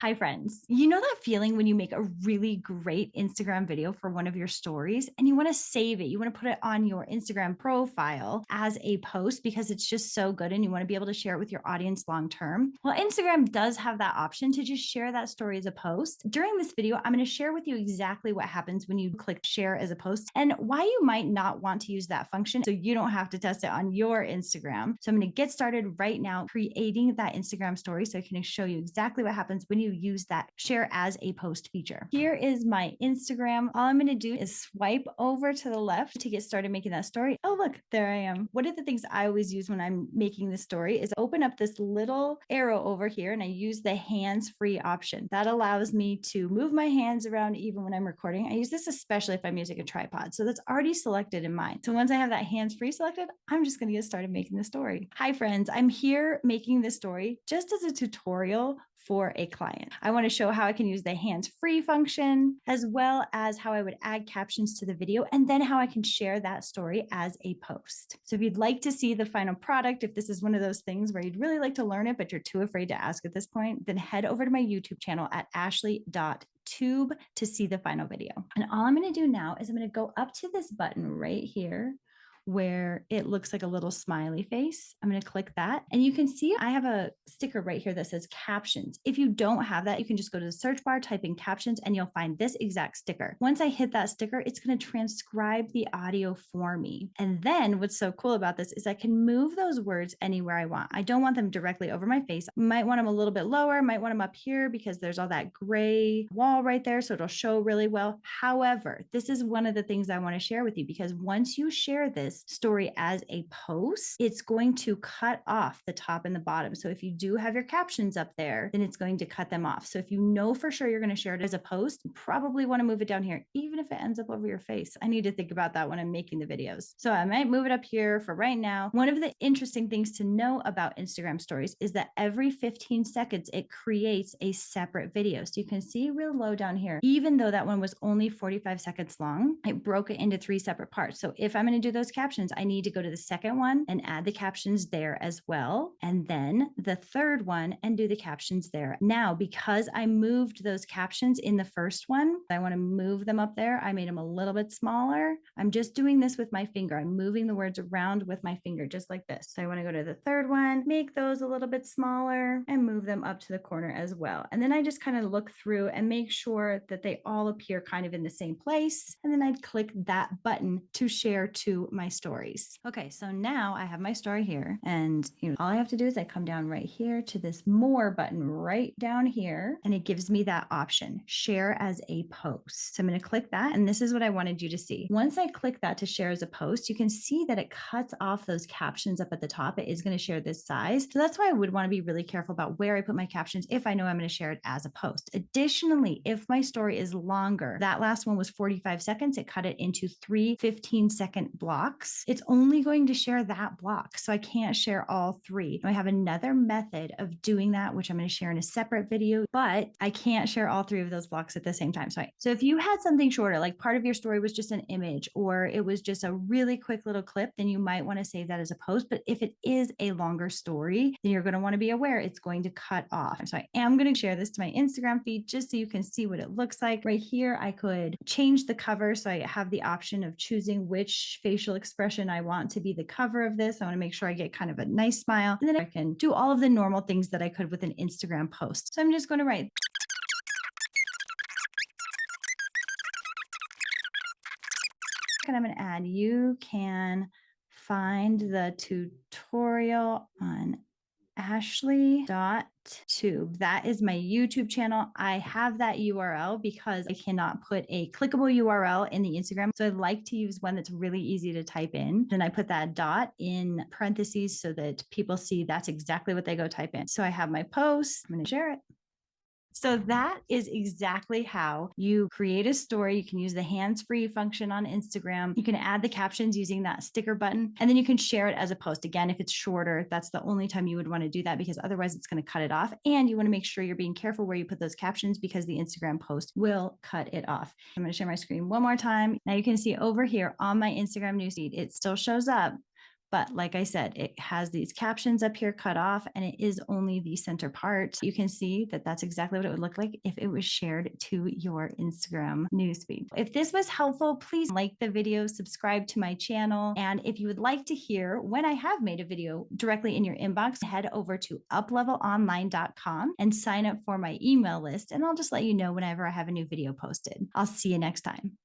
Hi, friends. You know that feeling when you make a really great Instagram video for one of your stories and you want to save it? You want to put it on your Instagram profile as a post because it's just so good and you want to be able to share it with your audience long term. Well, Instagram does have that option to just share that story as a post. During this video, I'm going to share with you exactly what happens when you click share as a post and why you might not want to use that function so you don't have to test it on your Instagram. So I'm going to get started right now creating that Instagram story so I can show you exactly what happens when you use that share as a post feature. Here is my Instagram. All I'm going to do is swipe over to the left to get started making that story. Oh, look, there I am. One of the things I always use when I'm making this story is open up this little arrow over here and I use the hands-free option. That allows me to move my hands around even when I'm recording. I use this especially if I'm using a tripod. So that's already selected in mine. So once I have that hands-free selected, I'm just going to get started making the story. Hi, friends. I'm here making this story just as a tutorial for a client. I want to show how I can use the hands-free function, as well as how I would add captions to the video, and then how I can share that story as a post. So if you'd like to see the final product, if this is one of those things where you'd really like to learn it, but you're too afraid to ask at this point, then head over to my YouTube channel at ashley.tube to see the final video. And all I'm going to do now is I'm going to go up to this button right here where it looks like a little smiley face. I'm going to click that. And you can see I have a sticker right here that says captions. If you don't have that, you can just go to the search bar, type in captions, and you'll find this exact sticker. Once I hit that sticker, it's going to transcribe the audio for me. And then what's so cool about this is I can move those words anywhere I want. I don't want them directly over my face. Might want them a little bit lower, might want them up here because there's all that gray wall right there. So it'll show really well. However, this is one of the things I want to share with you because once you share this story as a post, it's going to cut off the top and the bottom. So if you do have your captions up there, then it's going to cut them off. So if you know for sure you're going to share it as a post, you probably want to move it down here, even if it ends up over your face. I need to think about that when I'm making the videos. So I might move it up here for right now. One of the interesting things to know about Instagram stories is that every 15 seconds, it creates a separate video. So you can see real low down here, even though that one was only 45 seconds long, it broke it into 3 separate parts. So if I'm going to do those captions, I need to go to the second one and add the captions there as well. And then the third one and do the captions there. Now, because I moved those captions in the first one, I want to move them up there. I made them a little bit smaller. I'm just doing this with my finger. I'm moving the words around with my finger, just like this. So I want to go to the third one, make those a little bit smaller and move them up to the corner as well. And then I just kind of look through and make sure that they all appear kind of in the same place. And then I'd click that button to share to my stories. Okay, so now I have my story here and all I have to do is I come down right here to this more button right down here and it gives me that option, share as a post. So I'm going to click that and this is what I wanted you to see. Once I click that to share as a post, you can see that it cuts off those captions up at the top. It is going to share this size. So that's why I would want to be really careful about where I put my captions if I know I'm going to share it as a post. Additionally, if my story is longer, that last one was 45 seconds, it cut it into 3 15-second blocks. It's only going to share that block. So I can't share all 3. I have another method of doing that, which I'm going to share in a separate video, but I can't share all 3 of those blocks at the same time. So if you had something shorter, like part of your story was just an image or it was just a really quick little clip, then you might want to save that as a post. But if it is a longer story, then you're going to want to be aware it's going to cut off. So I am going to share this to my Instagram feed just so you can see what it looks like. Right here, I could change the cover. So I have the option of choosing which facial expression I want to be the cover of this. I want to make sure I get kind of a nice smile. And then I can do all of the normal things that I could with an Instagram post. So I'm just going to write. And I'm going to add, you can find the tutorial on ashley.tube. That is my YouTube channel. I have that URL because I cannot put a clickable URL in the Instagram. So I like to use one that's really easy to type in. Then I put that dot in parentheses so that people see that's exactly what they go type in. So I have my post. I'm going to share it. So that is exactly how you create a story. You can use the hands-free function on Instagram. You can add the captions using that sticker button, and then you can share it as a post. Again, if it's shorter, that's the only time you would want to do that because otherwise it's going to cut it off. And you want to make sure you're being careful where you put those captions because the Instagram post will cut it off. I'm going to share my screen one more time. Now you can see over here on my Instagram newsfeed, it still shows up, But like I said, it has these captions up here cut off, and it is only the center part. You can see that that's exactly what it would look like if it was shared to your Instagram newsfeed. If this was helpful, please like the video, subscribe to my channel. And if you would like to hear when I have made a video directly in your inbox, head over to uplevelonline.com and sign up for my email list. And I'll just let you know whenever I have a new video posted. I'll see you next time.